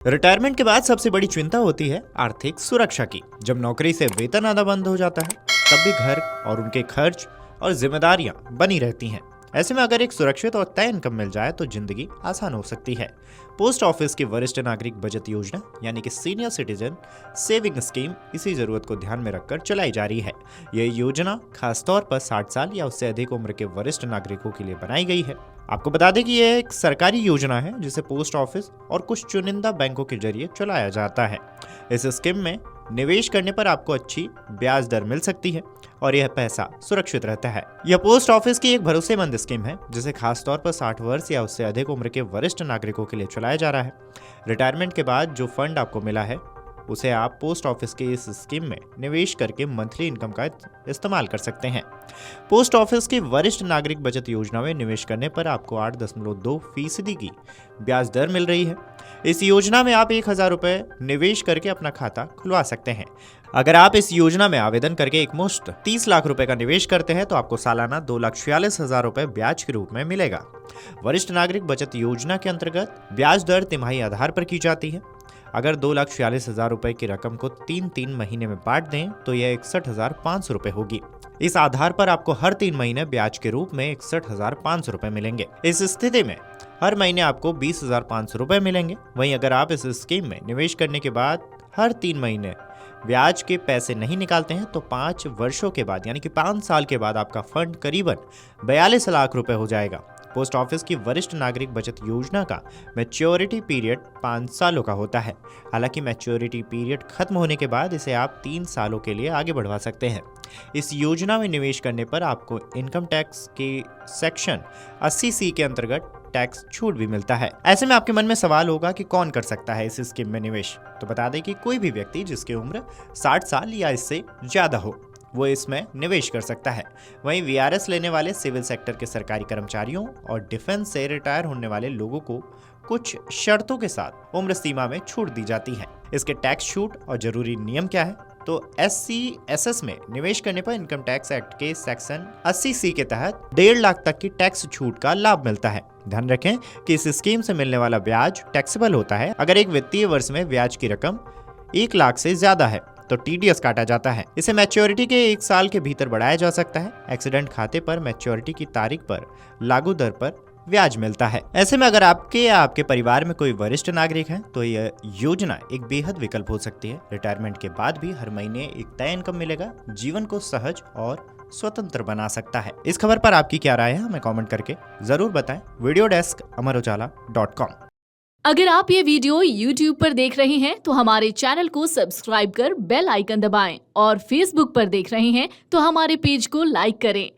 Retirement के बाद सबसे बड़ी चिंता होती है आर्थिक सुरक्षा की। जब नौकरी से वेतन आना बंद हो जाता है तब भी घर और उनके खर्च और जिम्मेदारियां बनी रहती हैं। ऐसे में अगर एक सुरक्षित और तय इनकम मिल जाए तो जिंदगी आसान हो सकती है। पोस्ट ऑफिस की वरिष्ठ नागरिक बचत योजना यानी कि सीनियर सिटीजन सेविंग स्कीम इसी जरूरत को ध्यान में रखकर चलाई जा रही है। यह योजना खासतौर पर 60 साल या उससे अधिक उम्र के वरिष्ठ नागरिकों के लिए बनाई गई है। आपको बता दें कि यह एक सरकारी योजना है जिसे पोस्ट ऑफिस और कुछ चुनिंदा बैंकों के जरिए चलाया जाता है। इस स्कीम में निवेश करने पर आपको अच्छी ब्याज दर मिल सकती है और यह पैसा सुरक्षित रहता है। यह पोस्ट ऑफिस की एक भरोसेमंद स्कीम है जिसे खासतौर पर 60 वर्ष या उससे अधिक उम्र के वरिष्ठ नागरिकों के लिए चलाया जा रहा है। रिटायरमेंट के बाद जो फंड आपको मिला है उसे आप पोस्ट ऑफिस के इस स्कीम में निवेश करके मंथली इनकम का इस्तेमाल कर सकते हैं। पोस्ट ऑफिस की वरिष्ठ नागरिक बचत योजना में निवेश करने पर आपको 8.2% की ब्याज दर मिल रही है। इस योजना में आप 1,000 रुपए निवेश करके अपना खाता खुलवा सकते हैं। अगर आप इस योजना में आवेदन करके एक मुश्त 30 लाख रुपए का निवेश करते हैं तो आपको सालाना 2,46,000 रुपए ब्याज के रूप में मिलेगा। वरिष्ठ नागरिक बचत योजना के अंतर्गत ब्याज दर तिमाही आधार पर की जाती है। अगर 2,46,000 रुपए की रकम को 3 महीने में बांट दें तो यह 61,500 रुपए होगी। इस आधार पर आपको हर 3 महीने ब्याज के रूप में 61,500 रुपए मिलेंगे। इस स्थिति में हर महीने आपको 20,500 रुपए मिलेंगे। वहीं अगर आप इस स्कीम में निवेश करने के बाद हर 3 महीने ब्याज के पैसे नहीं निकालते हैं तो 5 वर्षों के बाद यानी कि 5 साल के बाद आपका फंड करीबन 42 लाख रुपए हो जाएगा। पोस्ट ऑफिस की वरिष्ठ नागरिक बचत योजना का मैच्योरिटी पीरियड 5 सालों का होता है। हालांकि मैच्योरिटी पीरियड खत्म होने के बाद इसे आप 3 सालों के लिए आगे बढ़वा सकते हैं। इस योजना में निवेश करने पर आपको इनकम टैक्स के सेक्शन 80C के अंतर्गत टैक्स छूट भी मिलता है। ऐसे में आपके मन में सवाल होगा कि कौन कर सकता है इस स्कीम में निवेश। तो बता दें कि कोई भी व्यक्ति जिसकी उम्र 60 साल या इससे ज्यादा हो वो इसमें निवेश कर सकता है। वहीं VRS लेने वाले सिविल सेक्टर के सरकारी कर्मचारियों और डिफेंस से रिटायर होने वाले लोगों को कुछ शर्तों के साथ उम्र सीमा में छूट दी जाती है। इसके टैक्स छूट और जरूरी नियम क्या है? तो SCSS में निवेश करने पर इनकम टैक्स एक्ट के सेक्शन 80C के तहत 1.5 लाख तक की टैक्स छूट का लाभ मिलता है। ध्यान रखें कि इस स्कीम से मिलने वाला ब्याज टैक्सेबल होता है। अगर एक वित्तीय वर्ष में ब्याज की रकम 1 लाख से ज्यादा है तो TDS काटा जाता है। इसे मैच्योरिटी के 1 साल के भीतर बढ़ाया जा सकता है। एक्सीडेंट खाते पर मैच्योरिटी की तारीख पर लागू दर पर ब्याज मिलता है। ऐसे में अगर आपके या आपके परिवार में कोई वरिष्ठ नागरिक है तो यह योजना एक बेहद विकल्प हो सकती है। रिटायरमेंट के बाद भी हर महीने एक तय इनकम मिलेगा, जीवन को सहज और स्वतंत्र बना सकता है। इस खबर पर आपकी क्या राय है हमें कमेंट करके जरूर बताएं। Video desk amarujala.com। अगर आप ये वीडियो YouTube पर देख रहे हैं तो हमारे चैनल को सब्सक्राइब कर बेल आइकन दबाएं और Facebook पर देख रहे हैं तो हमारे पेज को लाइक करें।